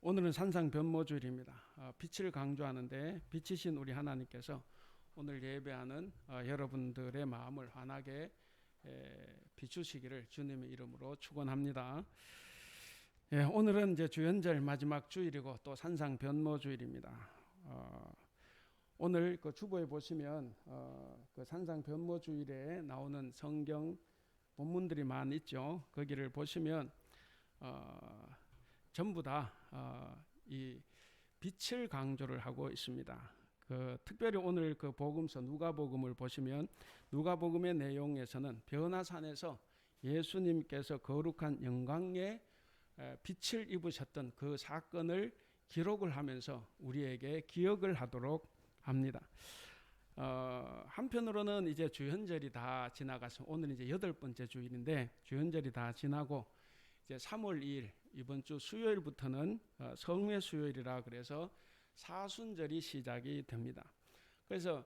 오늘은 산상변모주일입니다. 빛을 강조하는데 빛이신 우리 하나님께서 오늘 예배하는 여러분들의 마음을 환하게 비추시기를 주님의 이름으로 축원합니다. 오늘은 이제 주연절 마지막 주일이고 또 산상변모주일입니다. 오늘 그 주보에 보시면 그 산상변모주일에 나오는 성경 본문들이 많이 있죠. 거기를 보시면 전부 다 이 빛을 강조를 하고 있습니다. 특별히 오늘 그 복음서 누가복음을 보시면 누가복음의 내용에서는 변화산에서 예수님께서 거룩한 영광의 빛을 입으셨던 그 사건을 기록을 하면서 우리에게 기억을 하도록 합니다. 한편으로는 이제 주현절이 다 지나가서 오늘 이제 8번째 주일인데 주현절이 다 지나고 이제 3월 2일 이번 주 수요일부터는 성회 수요일이라 그래서 사순절이 시작이 됩니다. 그래서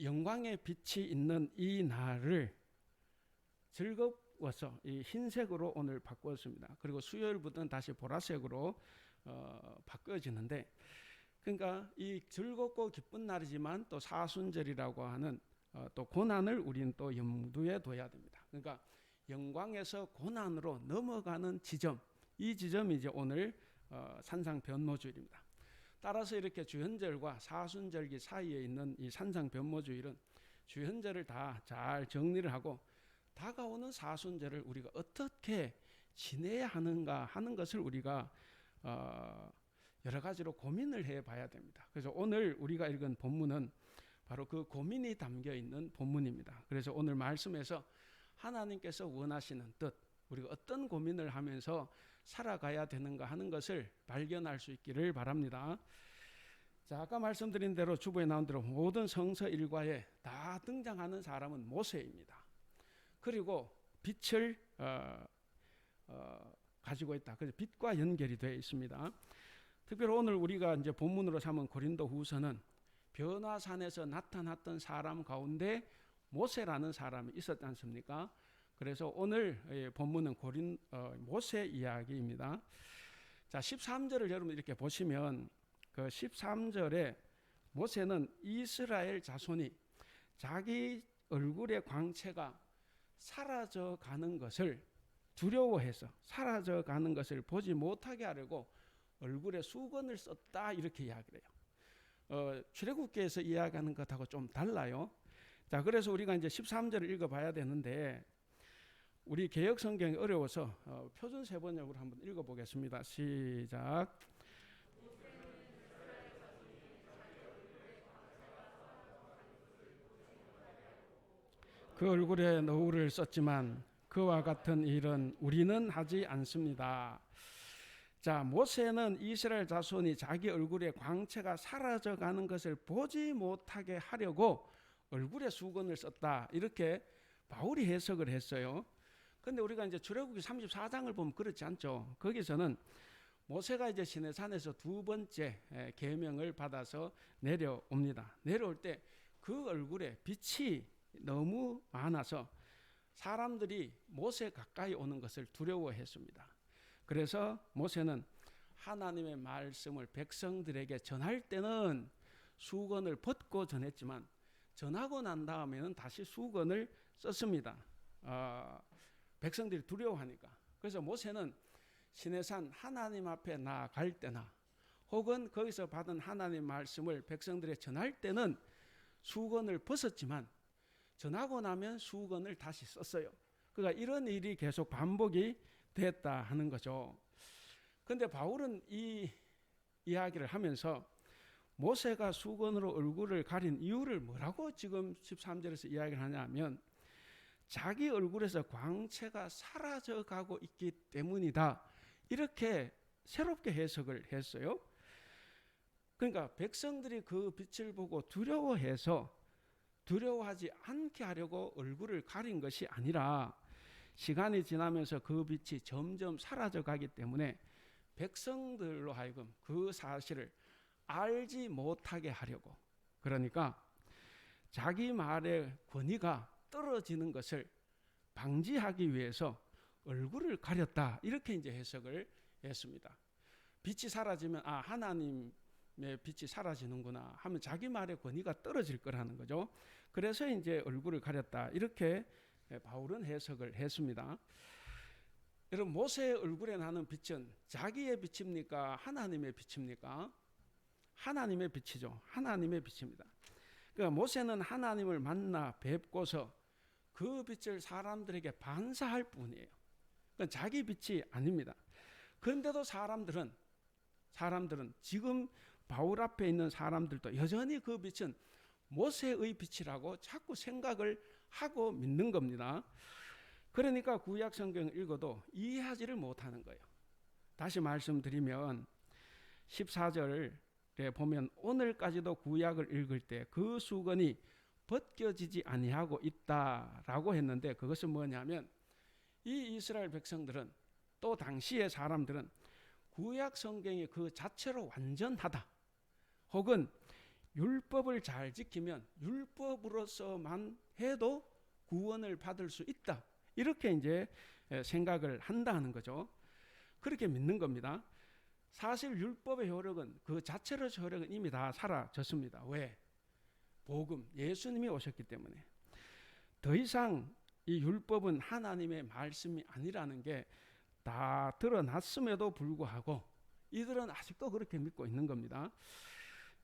영광의 빛이 있는 이 날을 즐거워서 이 흰색으로 오늘 바꾸었습니다. 그리고 수요일부터는 다시 보라색으로 바꿔지는데, 그러니까 이 즐겁고 기쁜 날이지만 또 사순절이라고 하는 또 고난을 우리는 또 염두에 둬야 됩니다. 그러니까 영광에서 고난으로 넘어가는 지점, 이 지점이 이제 오늘 산상변모주일입니다. 따라서 이렇게 주현절과 사순절기 사이에 있는 이 산상변모주일은 주현절을 다 잘 정리를 하고 다가오는 사순절을 우리가 어떻게 지내야 하는가 하는 것을 우리가 여러 가지로 고민을 해봐야 됩니다. 그래서 오늘 우리가 읽은 본문은 바로 그 고민이 담겨 있는 본문입니다. 그래서 오늘 말씀에서 하나님께서 원하시는 뜻, 우리가 어떤 고민을 하면서 살아가야 되는가 하는 것을 발견할 수 있기를 바랍니다. 자, 아까 말씀드린 대로 주보에 나온 대로 모든 성서 일과에 다 등장하는 사람은 모세입니다. 그리고 빛을 가지고 있다. 그래서 빛과 연결이 되어 있습니다. 특별히 오늘 우리가 이제 본문으로 삼은 고린도후서는 변화산에서 나타났던 사람 가운데 모세라는 사람이 있었지 않습니까? 그래서 오늘 본문은 모세 이야기입니다. 자, 13절을 여러분 이렇게 보시면 그 13절에 모세는 이스라엘 자손이 자기 얼굴의 광채가 사라져 가는 것을 두려워해서 사라져 가는 것을 보지 못하게 하려고 얼굴에 수건을 썼다, 이렇게 이야기를 해요. 출애굽기에서 이야기하는 것하고 좀 달라요. 자, 그래서 우리가 이제 13절을 읽어봐야 되는데 우리 개역 성경이 어려워서 표준 세번역으로 한번 읽어보겠습니다. 시작. 그 얼굴에 너울을 썼지만 그와 같은 일은 우리는 하지 않습니다. 자, 모세는 이스라엘 자손이 자기 얼굴에 광채가 사라져가는 것을 보지 못하게 하려고 얼굴에 수건을 썼다, 이렇게 바울이 해석을 했어요. 근데 우리가 이제 출애굽기 34장을 보면 그렇지 않죠. 거기서는 모세가 이제 시내산에서 두 번째 계명을 받아서 내려옵니다. 내려올 때 그 얼굴에 빛이 너무 많아서 사람들이 모세 가까이 오는 것을 두려워했습니다. 그래서 모세는 하나님의 말씀을 백성들에게 전할 때는 수건을 벗고 전했지만 전하고 난 다음에는 다시 수건을 썼습니다. 백성들이 두려워하니까. 그래서 모세는 시내산 하나님 앞에 나아갈 때나 혹은 거기서 받은 하나님 말씀을 백성들에게 전할 때는 수건을 벗었지만 전하고 나면 수건을 다시 썼어요. 그러니까 이런 일이 계속 반복이 됐다 하는 거죠. 그런데 바울은 이 이야기를 하면서 모세가 수건으로 얼굴을 가린 이유를 뭐라고 지금 13절에서 이야기를 하냐면 자기 얼굴에서 광채가 사라져가고 있기 때문이다, 이렇게 새롭게 해석을 했어요. 그러니까 백성들이 그 빛을 보고 두려워해서 두려워하지 않게 하려고 얼굴을 가린 것이 아니라 시간이 지나면서 그 빛이 점점 사라져가기 때문에 백성들로 하여금 그 사실을 알지 못하게 하려고, 그러니까 자기 말의 권위가 떨어지는 것을 방지하기 위해서 얼굴을 가렸다, 이렇게 이제 해석을 했습니다. 빛이 사라지면 하나님의 빛이 사라지는구나 하면 자기 말의 권위가 떨어질 거라는 거죠. 그래서 이제 얼굴을 가렸다, 이렇게 바울은 해석을 했습니다. 여러분, 모세의 얼굴에 나는 빛은 자기의 빛입니까? 하나님의 빛입니까? 하나님의 빛이죠. 하나님의 빛입니다. 그러니까 모세는 하나님을 만나 뵙고서 그 빛을 사람들에게 반사할 뿐이에요. 그러니까 자기 빛이 아닙니다. 그런데도 사람들은 지금 바울 앞에 있는 사람들도 여전히 그 빛은 모세의 빛이라고 자꾸 생각을 하고 믿는 겁니다. 그러니까 구약 성경을 읽어도 이해하지를 못하는 거예요. 다시 말씀드리면 14절에 보면 오늘까지도 구약을 읽을 때 그 수건이 벗겨지지 아니하고 있다라고 했는데, 그것은 뭐냐면 이 이스라엘 백성들은, 또 당시의 사람들은 구약 성경이 그 자체로 완전하다, 혹은 율법을 잘 지키면 율법으로서만 해도 구원을 받을 수 있다, 이렇게 이제 생각을 한다는 거죠. 그렇게 믿는 겁니다. 사실 율법의 효력은, 그 자체로 효력은 이미 다 사라졌습니다. 왜? 복음, 예수님이 오셨기 때문에. 더 이상 이 율법은 하나님의 말씀이 아니라는 게 다 드러났음에도 불구하고 이들은 아직도 그렇게 믿고 있는 겁니다.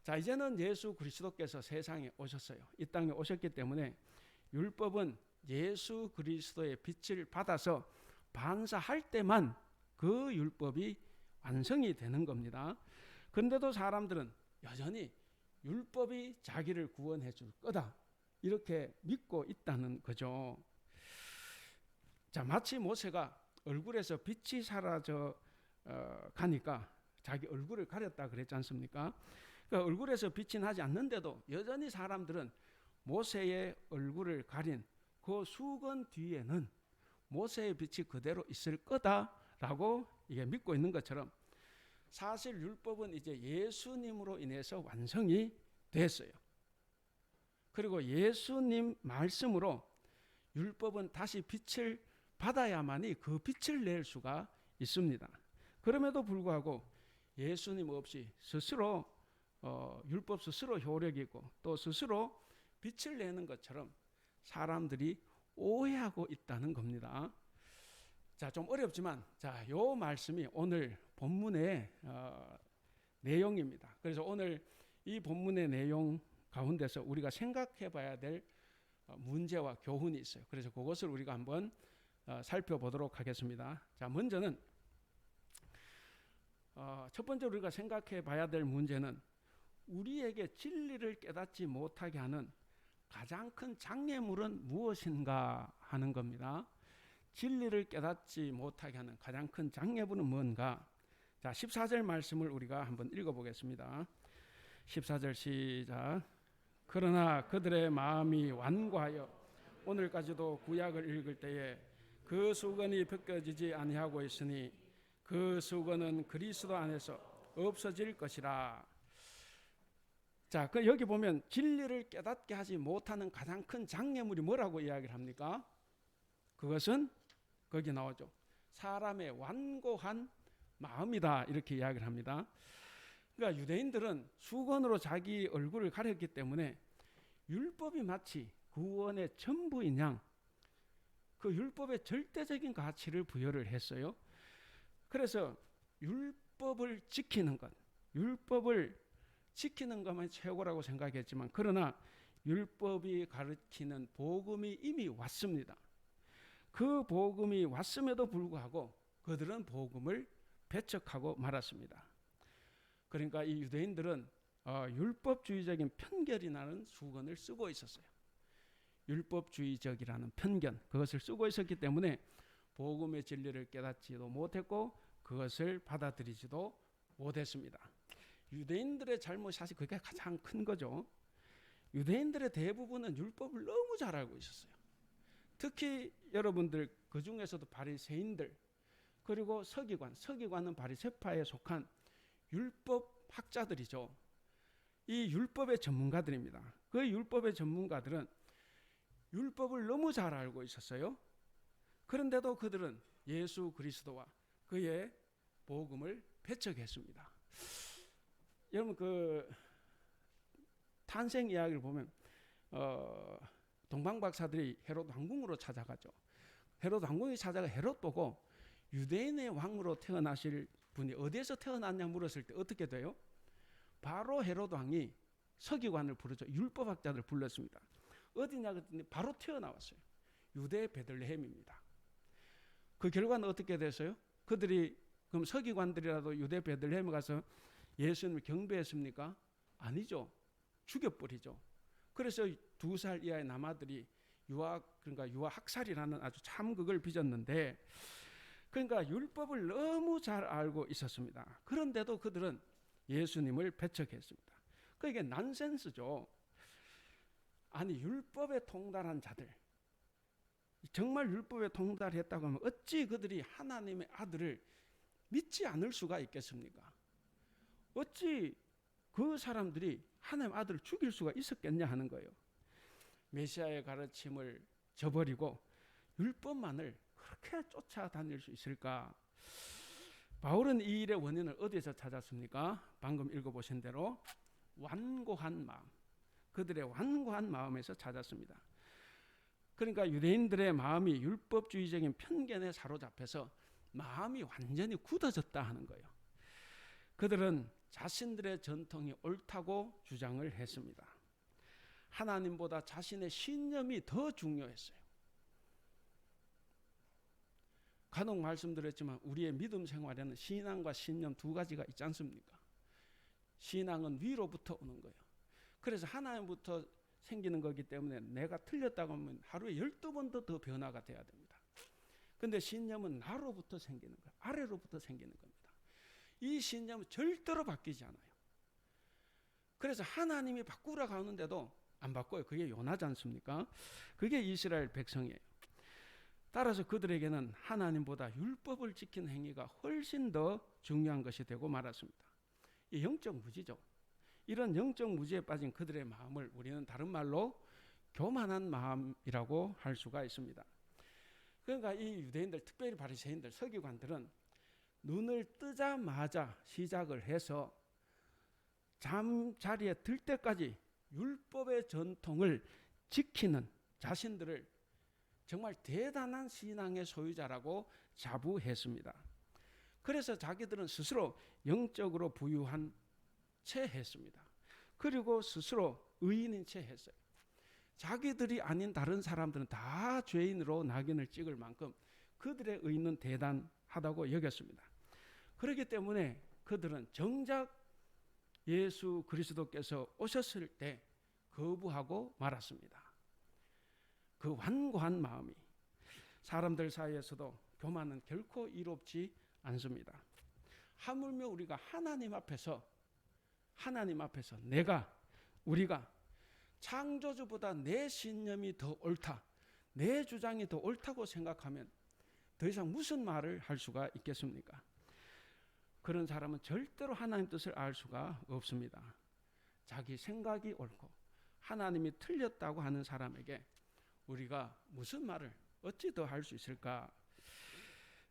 자, 이제는 예수 그리스도께서 세상에 오셨어요. 이 땅에 오셨기 때문에 율법은 예수 그리스도의 빛을 받아서 반사할 때만 그 율법이 완성이 되는 겁니다. 그런데도 사람들은 여전히 율법이 자기를 구원해 줄 거다, 이렇게 믿고 있다는 거죠. 자, 마치 모세가 얼굴에서 빛이 사라져 가니까 자기 얼굴을 가렸다 그랬지 않습니까? 그러니까 얼굴에서 빛이 나지 않는데도 여전히 사람들은 모세의 얼굴을 가린 그 수건 뒤에는 모세의 빛이 그대로 있을 거다라고 이게 믿고 있는 것처럼, 사실 율법은 이제 예수님으로 인해서 완성이 됐어요. 그리고 예수님 말씀으로 율법은 다시 빛을 받아야만이 그 빛을 낼 수가 있습니다. 그럼에도 불구하고 예수님 없이 스스로 율법 스스로 효력이 있고 또 스스로 빛을 내는 것처럼 사람들이 오해하고 있다는 겁니다. 자, 좀 어렵지만, 자, 요 말씀이 오늘 본문의 내용입니다. 그래서 오늘 이 본문의 내용 가운데서 우리가 생각해 봐야 될 문제와 교훈이 있어요. 그래서 그것을 우리가 한번 살펴보도록 하겠습니다. 자, 먼저는 첫 번째 우리가 생각해 봐야 될 문제는 우리에게 진리를 깨닫지 못하게 하는 가장 큰 장애물은 무엇인가 하는 겁니다. 진리를 깨닫지 못하게 하는 가장 큰 장애물은 뭔가? 자, 14절 말씀을 우리가 한번 읽어보겠습니다. 14절 시작. 그러나 그들의 마음이 완고하여 오늘까지도 구약을 읽을 때에 그 수건이 벗겨지지 아니하고 있으니 그 수건은 그리스도 안에서 없어질 것이라. 자, 여기 보면 진리를 깨닫게 하지 못하는 가장 큰 장애물이 뭐라고 이야기를 합니까? 그것은 거기 나오죠. 사람의 완고한 마음이다, 이렇게 이야기를 합니다. 그러니까 유대인들은 수건으로 자기 얼굴을 가렸기 때문에 율법이 마치 구원의 전부인 양 그 율법의 절대적인 가치를 부여를 했어요. 그래서 율법을 지키는 것, 율법을 지키는 것만 최고라고 생각했지만, 그러나 율법이 가르치는 복음이 이미 왔습니다. 그 복음이 왔음에도 불구하고 그들은 복음을 배척하고 말았습니다. 그러니까 이 유대인들은 율법주의적인 편견이 나는 수건을 쓰고 있었어요. 율법주의적이라는 편견, 그것을 쓰고 있었기 때문에 복음의 진리를 깨닫지도 못했고 그것을 받아들이지도 못했습니다. 유대인들의 잘못이 사실 그게 가장 큰 거죠. 유대인들의 대부분은 율법을 너무 잘 알고 있었어요. 특히 여러분들 그 중에서도 바리새인들, 그리고 서기관은 바리새파에 속한 율법 학자들이죠. 이 율법의 전문가들입니다. 그 율법의 전문가들은 율법을 너무 잘 알고 있었어요. 그런데도 그들은 예수 그리스도와 그의 복음을 배척했습니다. 여러분 그 탄생 이야기를 보면 동방 박사들이 헤롯 왕궁으로 찾아가죠. 헤롯 왕궁에 찾아가 헤롯 보고 유대인의 왕으로 태어나실 분이 어디에서 태어났냐 물었을 때 어떻게 돼요? 바로 헤롯 왕이 서기관을 부르죠. 율법학자들 불렀습니다. 어디냐 그랬더니 바로 튀어나왔어요. 유대 베들레헴입니다. 그 결과는 어떻게 됐어요? 그들이 그럼 서기관들이라도 유대 베들레헴에 가서 예수님을 경배했습니까? 아니죠. 죽여버리죠. 그래서 2살 이하의 남아들이 그러니까 유아 학살이라는 아주 참극을 빚었는데, 그러니까 율법을 너무 잘 알고 있었습니다. 그런데도 그들은 예수님을 배척했습니다. 그게 난센스죠. 아니 율법에 통달한 자들, 정말 율법에 통달했다고 하면 어찌 그들이 하나님의 아들을 믿지 않을 수가 있겠습니까? 어찌 그 사람들이 하나님의 아들을 죽일 수가 있었겠냐 하는 거예요. 메시아의 가르침을 저버리고 율법만을 그렇게 쫓아다닐 수 있을까? 바울은 이 일의 원인을 어디에서 찾았습니까? 방금 읽어보신 대로 완고한 마음, 그들의 완고한 마음에서 찾았습니다. 그러니까 유대인들의 마음이 율법주의적인 편견에 사로잡혀서 마음이 완전히 굳어졌다 하는 거예요. 그들은 자신들의 전통이 옳다고 주장을 했습니다. 하나님보다 자신의 신념이 더 중요했어요. 간혹 말씀드렸지만 우리의 믿음 생활에는 신앙과 신념 두 가지가 있지 않습니까? 신앙은 위로부터 오는 거예요. 그래서 하나님부터 생기는 거기 때문에 내가 틀렸다고 하면 하루에 12번도 더 변화가 돼야 됩니다. 근데 신념은 나로부터 생기는 거예요. 아래로부터 생기는 겁니다. 이 신념은 절대로 바뀌지 않아요. 그래서 하나님이 바꾸라고 하는데도 안 바꿔요. 그게 요나지 않습니까? 그게 이스라엘 백성이에요. 따라서 그들에게는 하나님보다 율법을 지키는 행위가 훨씬 더 중요한 것이 되고 말았습니다. 이 영적 무지죠. 이런 영적 무지에 빠진 그들의 마음을 우리는 다른 말로 교만한 마음이라고 할 수가 있습니다. 그러니까 이 유대인들, 특별히 바리새인들, 서기관들은 눈을 뜨자마자 시작을 해서 잠자리에 들 때까지 율법의 전통을 지키는 자신들을 정말 대단한 신앙의 소유자라고 자부했습니다. 그래서 자기들은 스스로 영적으로 부유한 채 했습니다. 그리고 스스로 의인인 채 했어요. 자기들이 아닌 다른 사람들은 다 죄인으로 낙인을 찍을 만큼 그들의 의는 대단하다고 여겼습니다. 그렇기 때문에 그들은 정작 예수 그리스도께서 오셨을 때 거부하고 말았습니다. 그 완고한 마음이 사람들 사이에서도 교만은 결코 이롭지 않습니다. 하물며 우리가 하나님 앞에서 우리가 창조주보다 내 신념이 더 옳다, 내 주장이 더 옳다고 생각하면 더 이상 무슨 말을 할 수가 있겠습니까? 그런 사람은 절대로 하나님 뜻을 알 수가 없습니다. 자기 생각이 옳고 하나님이 틀렸다고 하는 사람에게 우리가 무슨 말을 어찌 더 할 수 있을까?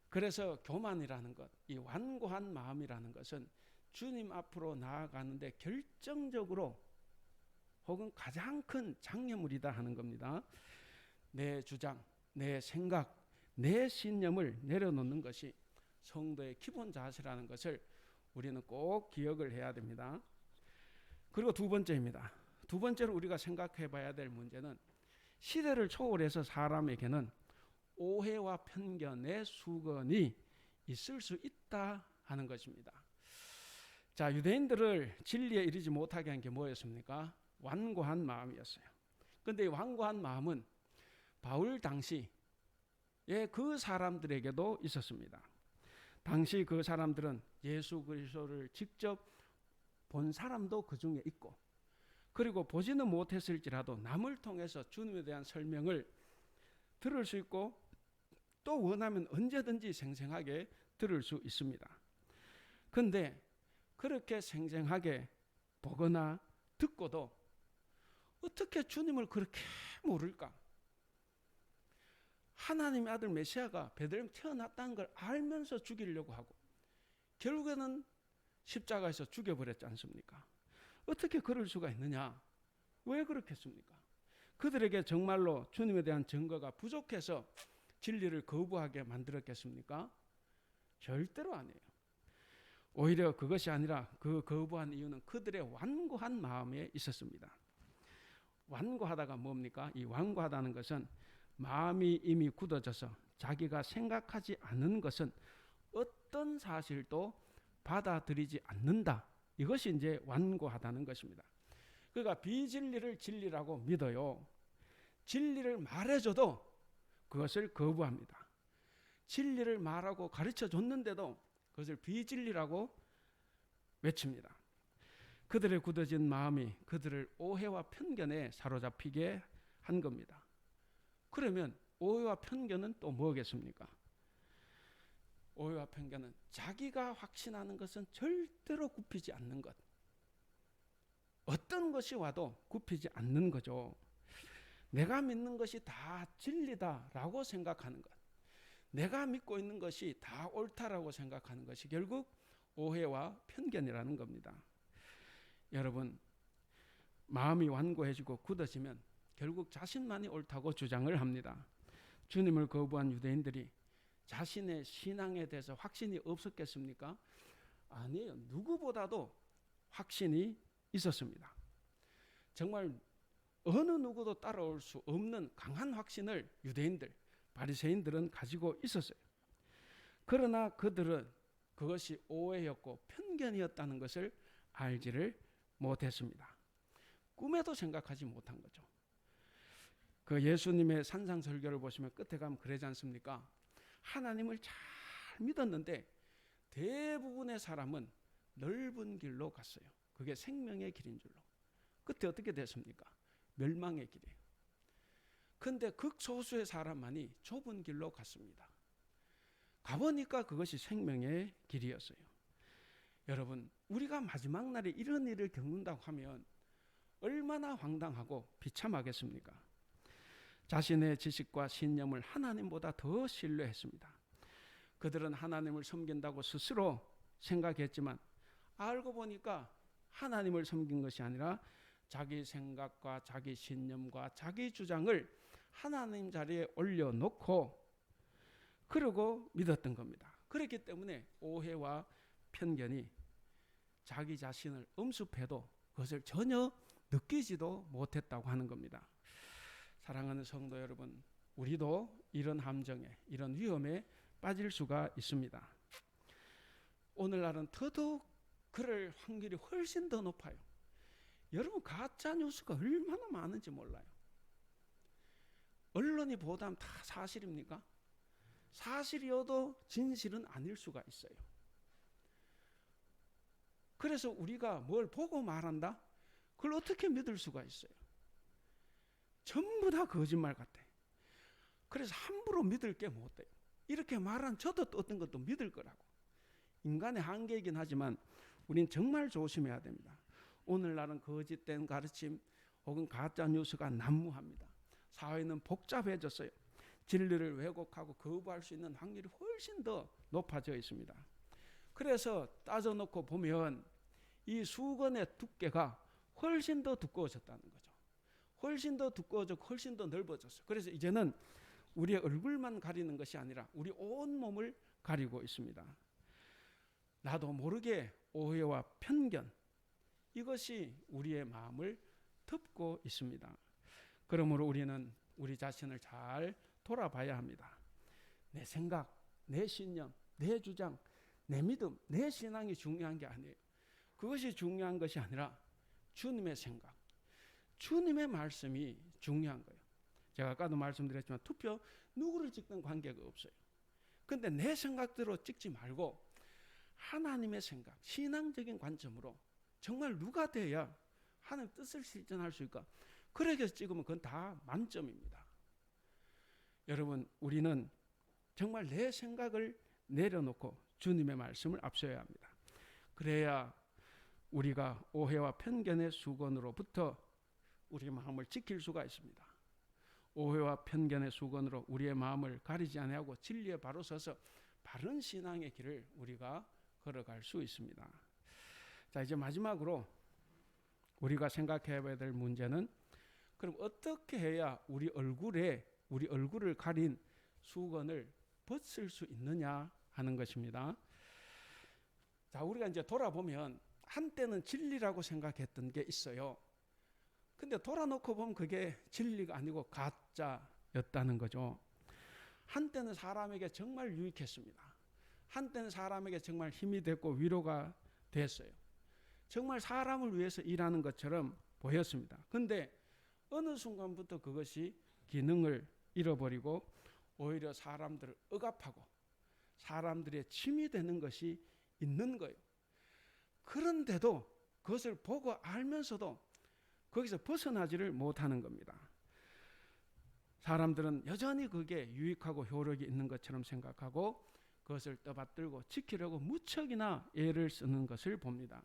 그래서 교만이라는 것, 이 완고한 마음이라는 것은 주님 앞으로 나아가는데 결정적으로 혹은 가장 큰 장애물이다 하는 겁니다. 내 주장, 내 생각, 내 신념을 내려놓는 것이 성도의 기본 자세라는 것을 우리는 꼭 기억을 해야 됩니다. 그리고 두 번째입니다. 두 번째로 우리가 생각해 봐야 될 문제는 시대를 초월해서 사람에게는 오해와 편견의 수건이 있을 수 있다 하는 것입니다. 자, 유대인들을 진리에 이르지 못하게 한 게 뭐였습니까? 완고한 마음이었어요. 그런데 이 완고한 마음은 바울 당시에 그 사람들에게도 있었습니다. 당시 그 사람들은 예수 그리스도를 직접 본 사람도 그 중에 있고, 그리고 보지는 못했을지라도 남을 통해서 주님에 대한 설명을 들을 수 있고 또 원하면 언제든지 생생하게 들을 수 있습니다. 그런데 그렇게 생생하게 보거나 듣고도 어떻게 주님을 그렇게 모를까? 하나님의 아들 메시아가 베들레헴 태어났다는 걸 알면서 죽이려고 하고 결국에는 십자가에서 죽여버렸지 않습니까? 어떻게 그럴 수가 있느냐? 왜 그렇겠습니까? 그들에게 정말로 주님에 대한 증거가 부족해서 진리를 거부하게 만들었겠습니까? 절대로 아니에요. 오히려 그것이 아니라 그 거부한 이유는 그들의 완고한 마음에 있었습니다. 완고하다가 뭡니까? 이 완고하다는 것은 마음이 이미 굳어져서 자기가 생각하지 않는 것은 어떤 사실도 받아들이지 않는다. 이것이 이제 완고하다는 것입니다. 그러니까 비진리를 진리라고 믿어요. 진리를 말해줘도 그것을 거부합니다. 진리를 말하고 가르쳐 줬는데도 그것을 비진리라고 외칩니다. 그들의 굳어진 마음이 그들을 오해와 편견에 사로잡히게 한 겁니다. 그러면 오해와 편견은 또 뭐겠습니까? 오해와 편견은 자기가 확신하는 것은 절대로 굽히지 않는 것. 어떤 것이 와도 굽히지 않는 거죠. 내가 믿는 것이 다 진리다라고 생각하는 것. 내가 믿고 있는 것이 다 옳다라고 생각하는 것이 결국 오해와 편견이라는 겁니다. 여러분, 마음이 완고해지고 굳어지면 결국 자신만이 옳다고 주장을 합니다. 주님을 거부한 유대인들이 자신의 신앙에 대해서 확신이 없었겠습니까? 아니에요. 누구보다도 확신이 있었습니다. 정말 어느 누구도 따라올 수 없는 강한 확신을 유대인들, 바리새인들은 가지고 있었어요. 그러나 그들은 그것이 오해였고 편견이었다는 것을 알지를 못했습니다. 꿈에도 생각하지 못한 거죠. 그 예수님의 산상설교를 보시면 끝에 가면 그러지 않습니까? 하나님을 잘 믿었는데 대부분의 사람은 넓은 길로 갔어요. 그게 생명의 길인 줄로. 끝에 어떻게 됐습니까? 멸망의 길이에요. 그런데 극소수의 사람만이 좁은 길로 갔습니다. 가보니까 그것이 생명의 길이었어요. 여러분, 우리가 마지막 날에 이런 일을 겪는다고 하면 얼마나 황당하고 비참하겠습니까? 자신의 지식과 신념을 하나님보다 더 신뢰했습니다. 그들은 하나님을 섬긴다고 스스로 생각했지만 알고 보니까 하나님을 섬긴 것이 아니라 자기 생각과 자기 신념과 자기 주장을 하나님 자리에 올려놓고 그러고 믿었던 겁니다. 그렇기 때문에 오해와 편견이 자기 자신을 엄습해도 그것을 전혀 느끼지도 못했다고 하는 겁니다. 사랑하는 성도 여러분, 우리도 이런 함정에, 이런 위험에 빠질 수가 있습니다. 오늘날은 더더욱 그럴 확률이 훨씬 더 높아요. 여러분, 가짜 뉴스가 얼마나 많은지 몰라요. 언론이 보도하면 다 사실입니까? 사실이어도 진실은 아닐 수가 있어요. 그래서 우리가 뭘 보고 말한다? 그걸 어떻게 믿을 수가 있어요? 전부 다 거짓말 같아. 그래서 함부로 믿을 게 못 돼요. 이렇게 말한 저도 또 어떤 것도 믿을 거라고. 인간의 한계이긴 하지만 우린 정말 조심해야 됩니다. 오늘날은 거짓된 가르침 혹은 가짜 뉴스가 난무합니다. 사회는 복잡해졌어요. 진리를 왜곡하고 거부할 수 있는 확률이 훨씬 더 높아져 있습니다. 그래서 따져놓고 보면 이 수건의 두께가 훨씬 더 두꺼워졌다는 거죠. 훨씬 더 두꺼워졌고 훨씬 더 넓어졌어요. 그래서 이제는 우리의 얼굴만 가리는 것이 아니라 우리 온몸을 가리고 있습니다. 나도 모르게 오해와 편견, 이것이 우리의 마음을 덮고 있습니다. 그러므로 우리는 우리 자신을 잘 돌아봐야 합니다. 내 생각, 내 신념, 내 주장, 내 믿음, 내 신앙이 중요한 게 아니에요. 그것이 중요한 것이 아니라 주님의 생각, 주님의 말씀이 중요한 거예요. 제가 아까도 말씀드렸지만 투표 누구를 찍든 관계가 없어요. 그런데 내 생각대로 찍지 말고 하나님의 생각, 신앙적인 관점으로 정말 누가 돼야 하나님 뜻을 실천할 수 있을까? 그렇게 찍으면 그건 다 만점입니다. 여러분, 우리는 정말 내 생각을 내려놓고 주님의 말씀을 앞서야 합니다. 그래야 우리가 오해와 편견의 수건으로부터 우리의 마음을 지킬 수가 있습니다. 오해와 편견의 수건으로 우리의 마음을 가리지 아니하고 진리에 바로 서서 바른 신앙의 길을 우리가 걸어갈 수 있습니다. 자, 이제 마지막으로 우리가 생각해 봐야 될 문제는 그럼 어떻게 해야 우리 얼굴을 가린 수건을 벗을 수 있느냐 하는 것입니다. 자, 우리가 이제 돌아보면 한때는 진리라고 생각했던 게 있어요. 근데 돌아놓고 보면 그게 진리가 아니고 가짜였다는 거죠. 한때는 사람에게 정말 유익했습니다. 한때는 사람에게 정말 힘이 됐고 위로가 됐어요. 정말 사람을 위해서 일하는 것처럼 보였습니다. 근데 어느 순간부터 그것이 기능을 잃어버리고 오히려 사람들을 억압하고 사람들의 침이 되는 것이 있는 거예요. 그런데도 그것을 보고 알면서도 거기서 벗어나지를 못하는 겁니다. 사람들은 여전히 그게 유익하고 효력이 있는 것처럼 생각하고 그것을 떠받들고 지키려고 무척이나 애를 쓰는 것을 봅니다.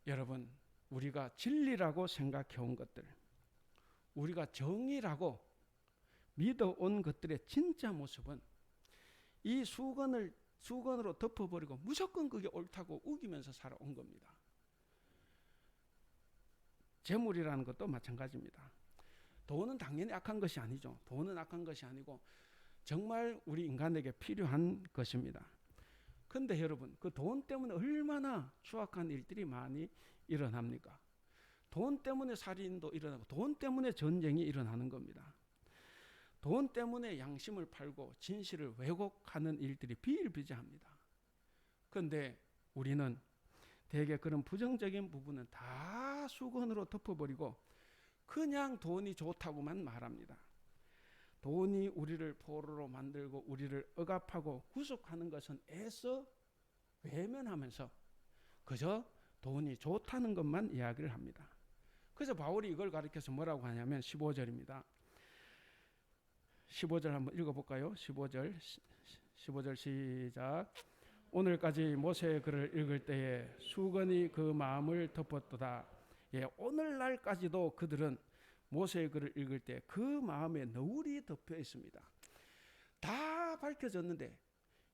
여러분, 우리가 진리라고 생각해온 것들, 우리가 정의라고 믿어온 것들의 진짜 모습은 이 수건으로 덮어버리고 무조건 그게 옳다고 우기면서 살아온 겁니다. 재물이라는 것도 마찬가지입니다. 돈은 당연히 악한 것이 아니죠. 돈은 악한 것이 아니고 정말 우리 인간에게 필요한 것입니다. 근데 여러분, 그 돈 때문에 얼마나 추악한 일들이 많이 일어납니까? 돈 때문에 살인도 일어나고 돈 때문에 전쟁이 일어나는 겁니다. 돈 때문에 양심을 팔고 진실을 왜곡하는 일들이 비일비재합니다. 그런데 우리는 대개 그런 부정적인 부분은 다 수건으로 덮어버리고 그냥 돈이 좋다고만 말합니다. 돈이 우리를 포로로 만들고 우리를 억압하고 구속하는 것은 애써 외면하면서 그저 돈이 좋다는 것만 이야기를 합니다. 그래서 바울이 이걸 가리켜서 뭐라고 하냐면 15절입니다. 15절 한번 읽어볼까요? 15절 시작. 오늘까지 모세의 글을 읽을 때에 수건이 그 마음을 덮었도다. 예, 오늘날까지도 그들은 모세의 글을 읽을 때 그 마음에 너울이 덮여 있습니다. 다 밝혀졌는데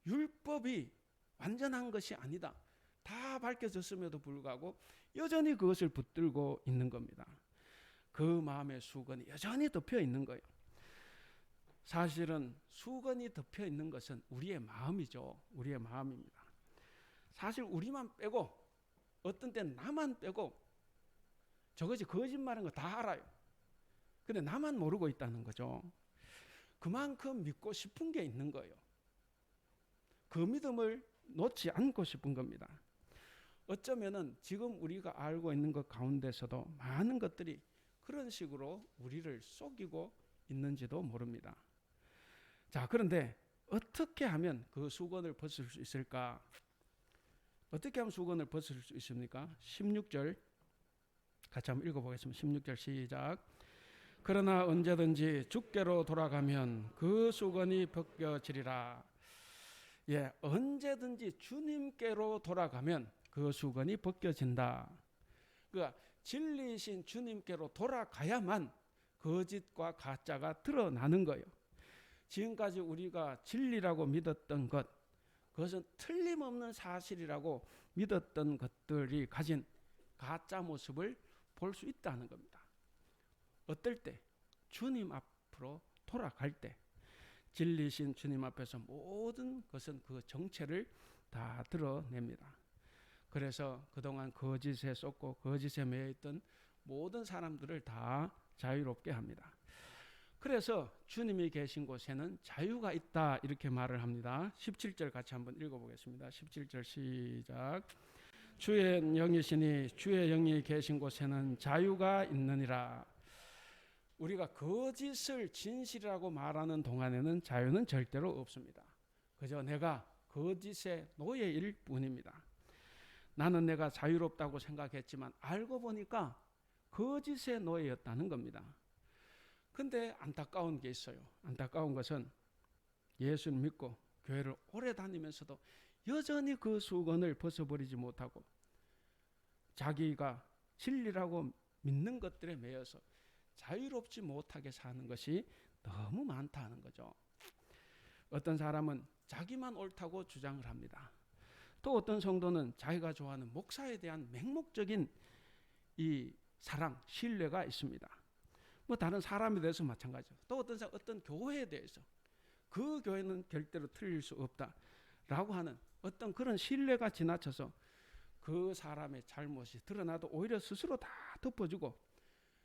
율법이 완전한 것이 아니다. 다 밝혀졌음에도 불구하고 여전히 그것을 붙들고 있는 겁니다. 그 마음의 수건이 여전히 덮여 있는 거예요. 사실은 수건이 덮여 있는 것은 우리의 마음이죠. 우리의 마음입니다. 사실 우리만 빼고 어떤 때는 나만 빼고 저것이 거짓말인 거 다 알아요. 근데 나만 모르고 있다는 거죠. 그만큼 믿고 싶은 게 있는 거예요. 그 믿음을 놓지 않고 싶은 겁니다. 어쩌면은 지금 우리가 알고 있는 것 가운데서도 많은 것들이 그런 식으로 우리를 속이고 있는지도 모릅니다. 자, 그런데 어떻게 하면 그 수건을 벗을 수 있을까? 어떻게 하면 수건을 벗을 수 있습니까? 16절 같이 한번 읽어보겠습니다. 16절 시작. 그러나 언제든지 주께로 돌아가면 그 수건이 벗겨지리라. 예, 언제든지 주님께로 돌아가면 그 수건이 벗겨진다. 그러니까 진리이신 주님께로 돌아가야만 거짓과 가짜가 드러나는 거예요. 지금까지 우리가 진리라고 믿었던 것, 그것은 틀림없는 사실이라고 믿었던 것들이 가진 가짜 모습을 볼 수 있다는 겁니다. 어떨 때? 주님 앞으로 돌아갈 때 진리신 주님 앞에서 모든 것은 그 정체를 다 드러냅니다. 그래서 그동안 거짓에 쏟고 거짓에 매여있던 모든 사람들을 다 자유롭게 합니다. 그래서 주님이 계신 곳에는 자유가 있다 이렇게 말을 합니다. 17절 같이 한번 읽어보겠습니다. 17절 시작. 주의 영이시니 주의 영이 계신 곳에는 자유가 있느니라. 우리가 거짓을 진실이라고 말하는 동안에는 자유는 절대로 없습니다. 그저 내가 거짓의 노예일 뿐입니다. 나는 내가 자유롭다고 생각했지만 알고 보니까 거짓의 노예였다는 겁니다. 근데 안타까운 게 있어요. 안타까운 것은 예수를 믿고 교회를 오래 다니면서도 여전히 그 수건을 벗어버리지 못하고 자기가 진리라고 믿는 것들에 매여서 자유롭지 못하게 사는 것이 너무 많다는 거죠. 어떤 사람은 자기만 옳다고 주장을 합니다. 또 어떤 성도는 자기가 좋아하는 목사에 대한 맹목적인 이 사랑, 신뢰가 있습니다. 뭐 다른 사람에 대해서 마찬가지죠. 또 어떤 사람, 어떤 교회에 대해서 그 교회는 절대로 틀릴 수 없다라고 하는 어떤 그런 신뢰가 지나쳐서 그 사람의 잘못이 드러나도 오히려 스스로 다 덮어주고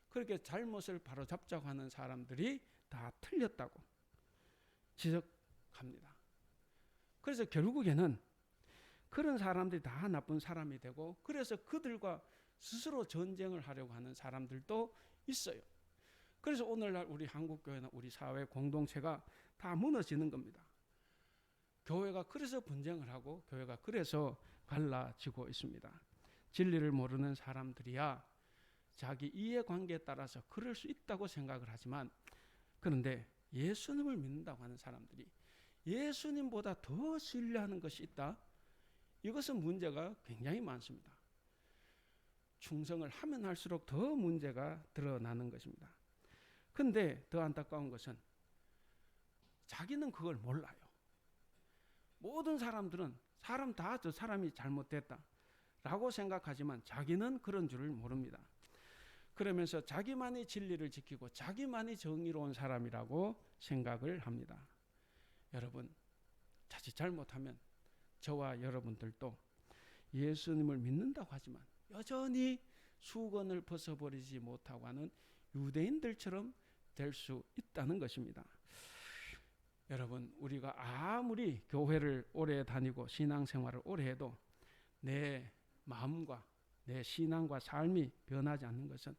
그렇게 잘못을 바로잡자고 하는 사람들이 다 틀렸다고 지적합니다. 그래서 결국에는 그런 사람들이 다 나쁜 사람이 되고 그래서 그들과 스스로 전쟁을 하려고 하는 사람들도 있어요. 그래서 오늘날 우리 한국교회나 우리 사회 공동체가 다 무너지는 겁니다. 교회가 그래서 분쟁을 하고 교회가 그래서 갈라지고 있습니다. 진리를 모르는 사람들이야 자기 이해관계에 따라서 그럴 수 있다고 생각을 하지만 그런데 예수님을 믿는다고 하는 사람들이 예수님보다 더 신뢰하는 것이 있다. 이것은 문제가 굉장히 많습니다. 충성을 하면 할수록 더 문제가 드러나는 것입니다. 그런데 더 안타까운 것은 자기는 그걸 몰라요. 모든 사람들은 사람 다 저 사람이 잘못됐다라고 생각하지만 자기는 그런 줄을 모릅니다. 그러면서 자기만이 진리를 지키고 자기만이 정의로운 사람이라고 생각을 합니다. 여러분, 자칫 잘못하면 저와 여러분들도 예수님을 믿는다고 하지만 여전히 수건을 벗어버리지 못하고 하는 유대인들처럼 될 수 있다는 것입니다. 여러분, 우리가 아무리 교회를 오래 다니고 신앙생활을 오래 해도 내 마음과 내 신앙과 삶이 변하지 않는 것은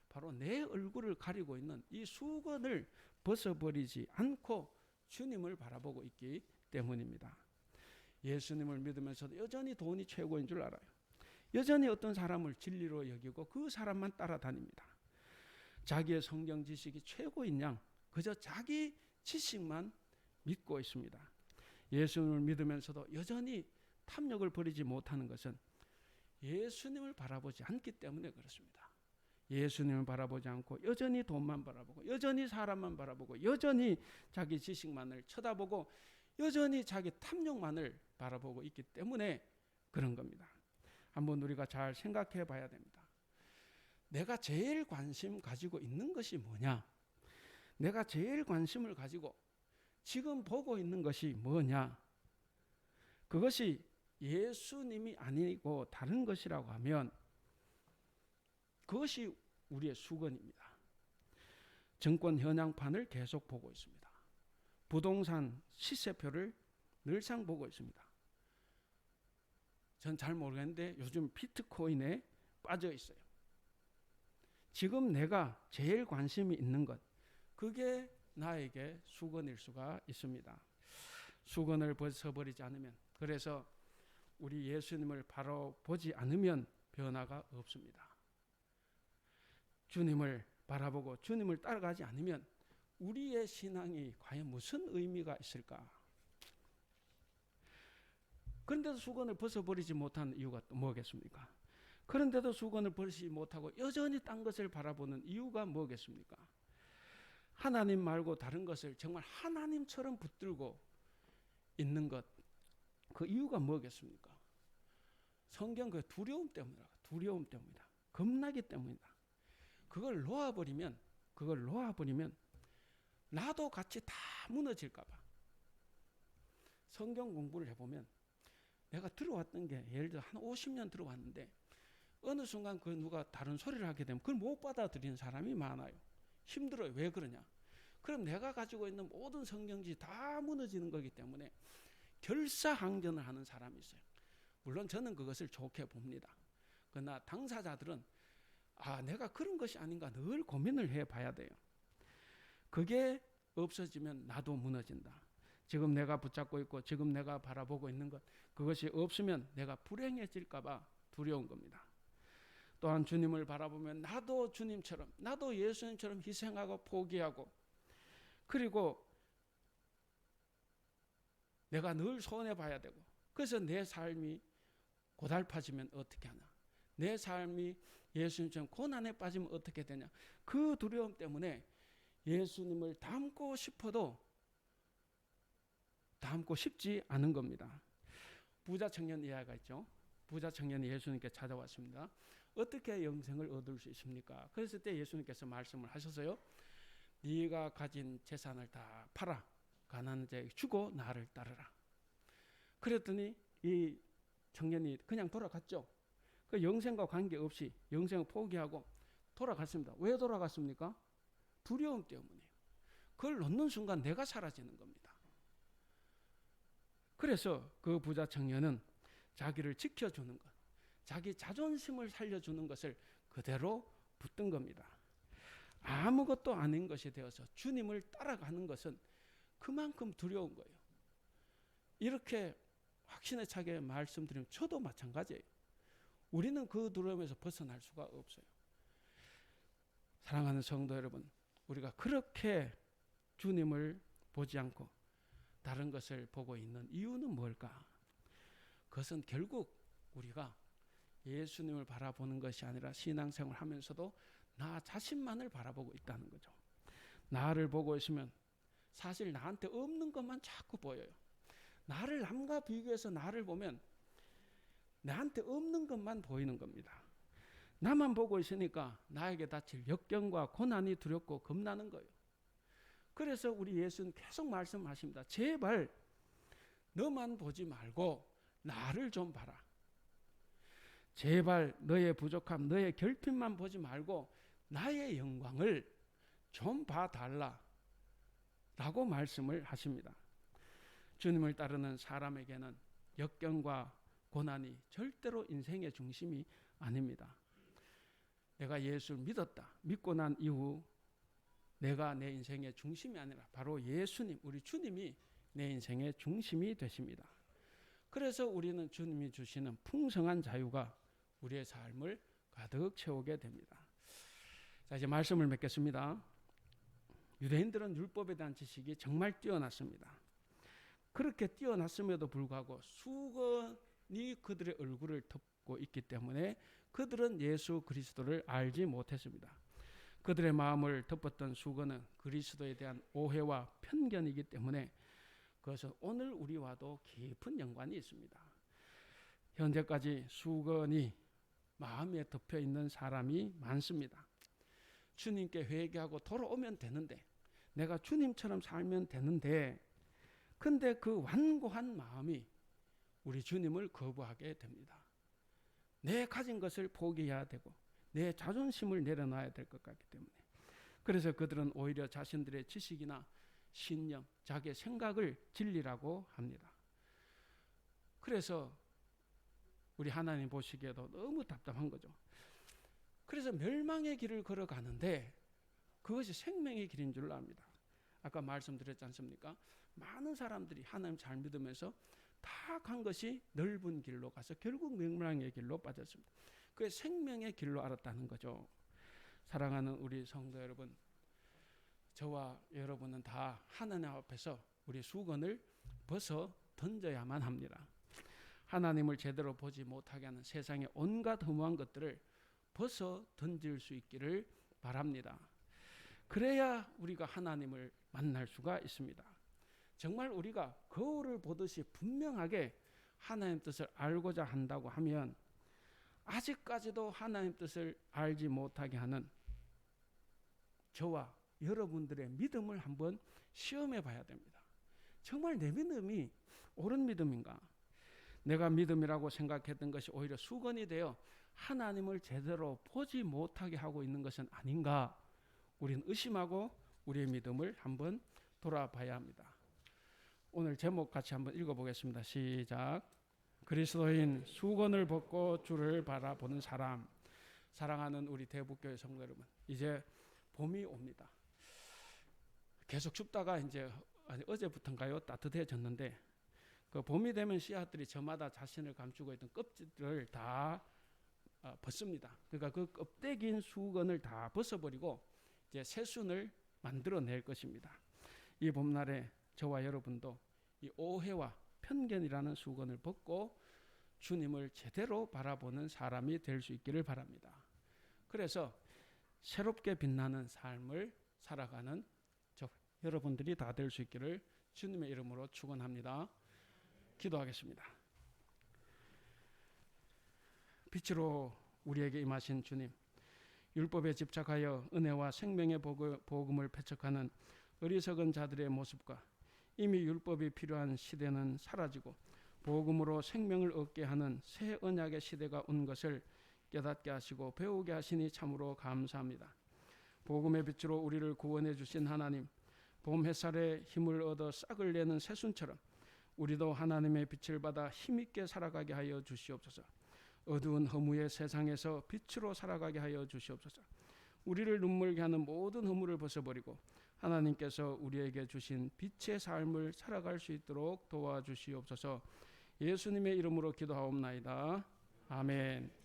바로 내 얼굴을 가리고 있는 이 수건을 벗어버리지 않고 주님을 바라보고 있기 때문입니다. 예수님을 믿으면서도 여전히 돈이 최고인 줄 알아요. 여전히 어떤 사람을 진리로 여기고 그 사람만 따라다닙니다. 자기의 성경 지식이 최고인 양 그저 자기 지식만 믿고 있습니다. 예수님을 믿으면서도 여전히 탐욕을 버리지 못하는 것은 예수님을 바라보지 않기 때문에 그렇습니다. 예수님을 바라보지 않고 여전히 돈만 바라보고 여전히 사람만 바라보고 여전히 자기 지식만을 쳐다보고 여전히 자기 탐욕만을 바라보고 있기 때문에 그런 겁니다. 한번 우리가 잘 생각해 봐야 됩니다. 내가 제일 관심 가지고 있는 것이 뭐냐? 내가 제일 관심을 가지고 지금 보고 있는 것이 뭐냐? 그것이 예수님이 아니고 다른 것이라고 하면 그것이 우리의 수건입니다. 정권 현황판을 계속 보고 있습니다. 부동산 시세표를 늘상 보고 있습니다. 전 잘 모르겠는데 요즘 비트코인에 빠져 있어요. 지금 내가 제일 관심이 있는 것, 그게 나에게 수건일 수가 있습니다. 수건을 벗어버리지 않으면, 그래서 우리 예수님을 바로 보지 않으면 변화가 없습니다. 주님을 바라보고 주님을 따라가지 않으면 우리의 신앙이 과연 무슨 의미가 있을까? 그런데도 수건을 벗어버리지 못한 이유가 또 뭐겠습니까? 그런데도 수건을 벗지 못하고 여전히 딴 것을 바라보는 이유가 뭐겠습니까? 하나님 말고 다른 것을 정말 하나님처럼 붙들고 있는 것, 그 이유가 뭐겠습니까? 성경 그 두려움 때문이다. 두려움 때문이다. 겁나기 때문이다. 그걸 놓아버리면 나도 같이 다 무너질까 봐. 성경 공부를 해보면 내가 들어왔던 게 예를 들어 한 50년 들어왔는데 어느 순간 그 누가 다른 소리를 하게 되면 그걸 못 받아들이는 사람이 많아요. 힘들어요. 왜 그러냐? 그럼 내가 가지고 있는 모든 성경지 다 무너지는 거기 때문에 결사항전을 하는 사람이 있어요. 물론 저는 그것을 좋게 봅니다. 그러나 당사자들은 내가 그런 것이 아닌가 늘 고민을 해봐야 돼요. 그게 없어지면 나도 무너진다. 지금 내가 붙잡고 있고 지금 내가 바라보고 있는 것, 그것이 없으면 내가 불행해질까 봐 두려운 겁니다. 또한 주님을 바라보면 나도 주님처럼, 나도 예수님처럼 희생하고 포기하고, 그리고 내가 늘 손해봐야 되고, 그래서 내 삶이 고달파지면 어떻게 하나, 내 삶이 예수님처럼 고난에 빠지면 어떻게 되냐, 그 두려움 때문에 예수님을 닮고 싶어도 닮고 싶지 않은 겁니다. 부자 청년 이야기가 있죠. 부자 청년이 예수님께 찾아왔습니다. 어떻게 영생을 얻을 수 있습니까? 그랬을 때 예수님께서 말씀을 하셨어요. 네가 가진 재산을 다 팔아 가난한 자에게 주고 나를 따르라. 그랬더니 이 청년이 그냥 돌아갔죠. 그 영생과 관계없이 영생을 포기하고 돌아갔습니다. 왜 돌아갔습니까? 두려움 때문이에요. 그걸 놓는 순간 내가 사라지는 겁니다. 그래서 그 부자 청년은 자기를 지켜주는 것, 자기 자존심을 살려주는 것을 그대로 붙든 겁니다. 아무것도 아닌 것이 되어서 주님을 따라가는 것은 그만큼 두려운 거예요. 이렇게 확신에 차게 말씀드리면 저도 마찬가지예요. 우리는 그 두려움에서 벗어날 수가 없어요. 사랑하는 성도 여러분, 우리가 그렇게 주님을 보지 않고 다른 것을 보고 있는 이유는 뭘까? 그것은 결국 우리가 예수님을 바라보는 것이 아니라 신앙생활을 하면서도 나 자신만을 바라보고 있다는 거죠. 나를 보고 있으면 사실 나한테 없는 것만 자꾸 보여요. 나를 남과 비교해서 나를 보면 나한테 없는 것만 보이는 겁니다. 나만 보고 있으니까 나에게 닥칠 역경과 고난이 두렵고 겁나는 거예요. 그래서 우리 예수는 계속 말씀하십니다. 제발 너만 보지 말고 나를 좀 봐라. 제발 너의 부족함, 너의 결핍만 보지 말고 나의 영광을 좀 봐달라 라고 말씀을 하십니다. 주님을 따르는 사람에게는 역경과 고난이 절대로 인생의 중심이 아닙니다. 내가 예수를 믿었다. 믿고 난 이후 내가 내 인생의 중심이 아니라 바로 예수님, 우리 주님이 내 인생의 중심이 되십니다. 그래서 우리는 주님이 주시는 풍성한 자유가 우리의 삶을 가득 채우게 됩니다. 자, 이제 말씀을 맺겠습니다. 유대인들은 율법에 대한 지식이 정말 뛰어났습니다. 그렇게 뛰어났음에도 불구하고 수건이 그들의 얼굴을 덮고 있기 때문에 그들은 예수 그리스도를 알지 못했습니다. 그들의 마음을 덮었던 수건은 그리스도에 대한 오해와 편견이기 때문에 그것은 오늘 우리와도 깊은 연관이 있습니다. 현재까지 수건이 마음에 덮여 있는 사람이 많습니다. 주님께 회개하고 돌아오면 되는데, 내가 주님처럼 살면 되는데, 근데 그 완고한 마음이 우리 주님을 거부하게 됩니다. 내 가진 것을 포기해야 되고 내 자존심을 내려놔야 될 것 같기 때문에, 그래서 그들은 오히려 자신들의 지식이나 신념, 자기의 생각을 진리라고 합니다. 그래서 우리 하나님 보시기에도 너무 답답한 거죠. 그래서 멸망의 길을 걸어가는데 그것이 생명의 길인 줄 압니다. 아까 말씀드렸지 않습니까? 많은 사람들이 하나님 잘 믿으면서 다 간 것이 넓은 길로 가서 결국 멸망의 길로 빠졌습니다. 그게 생명의 길로 알았다는 거죠. 사랑하는 우리 성도 여러분, 저와 여러분은 다 하나님 앞에서 우리 수건을 벗어 던져야만 합니다. 하나님을 제대로 보지 못하게 하는 세상의 온갖 허무한 것들을 벗어 던질 수 있기를 바랍니다. 그래야 우리가 하나님을 만날 수가 있습니다. 정말 우리가 거울을 보듯이 분명하게 하나님 뜻을 알고자 한다고 하면 아직까지도 하나님 뜻을 알지 못하게 하는 저와 여러분들의 믿음을 한번 시험해 봐야 됩니다. 정말 내 믿음이 옳은 믿음인가? 내가 믿음이라고 생각했던 것이 오히려 수건이 되어 하나님을 제대로 보지 못하게 하고 있는 것은 아닌가? 우리는 의심하고 우리의 믿음을 한번 돌아봐야 합니다. 오늘 제목 같이 한번 읽어보겠습니다. 시작. 그리스도인 수건을 벗고 주를 바라보는 사람. 사랑하는 우리 대북교회 성도 여러분, 이제 봄이 옵니다. 계속 춥다가 이제 어제부터인가요? 따뜻해졌는데, 그 봄이 되면 씨앗들이 저마다 자신을 감추고 있던 껍질을 다 벗습니다. 그러니까 그 껍데기인 수건을 다 벗어버리고 이제 새순을 만들어낼 것입니다. 이 봄날에 저와 여러분도 이 오해와 편견이라는 수건을 벗고 주님을 제대로 바라보는 사람이 될 수 있기를 바랍니다. 그래서 새롭게 빛나는 삶을 살아가는 여러분들이 다 될 수 있기를 주님의 이름으로 축원합니다. 기도하겠습니다. 빛으로 우리에게 임하신 주님, 율법에 집착하여 은혜와 생명의 복음을 배척하는 어리석은 자들의 모습과 이미 율법이 필요한 시대는 사라지고 복음으로 생명을 얻게 하는 새 언약의 시대가 온 것을 깨닫게 하시고 배우게 하시니 참으로 감사합니다. 복음의 빛으로 우리를 구원해 주신 하나님, 봄 햇살에 힘을 얻어 싹을 내는 새순처럼 우리도 하나님의 빛을 받아 힘있게 살아가게 하여 주시옵소서. 어두운 허무의 세상에서 빛으로 살아가게 하여 주시옵소서. 우리를 눈물게 하는 모든 허물을 벗어버리고 하나님께서 우리에게 주신 빛의 삶을 살아갈 수 있도록 도와주시옵소서. 예수님의 이름으로 기도하옵나이다. 아멘.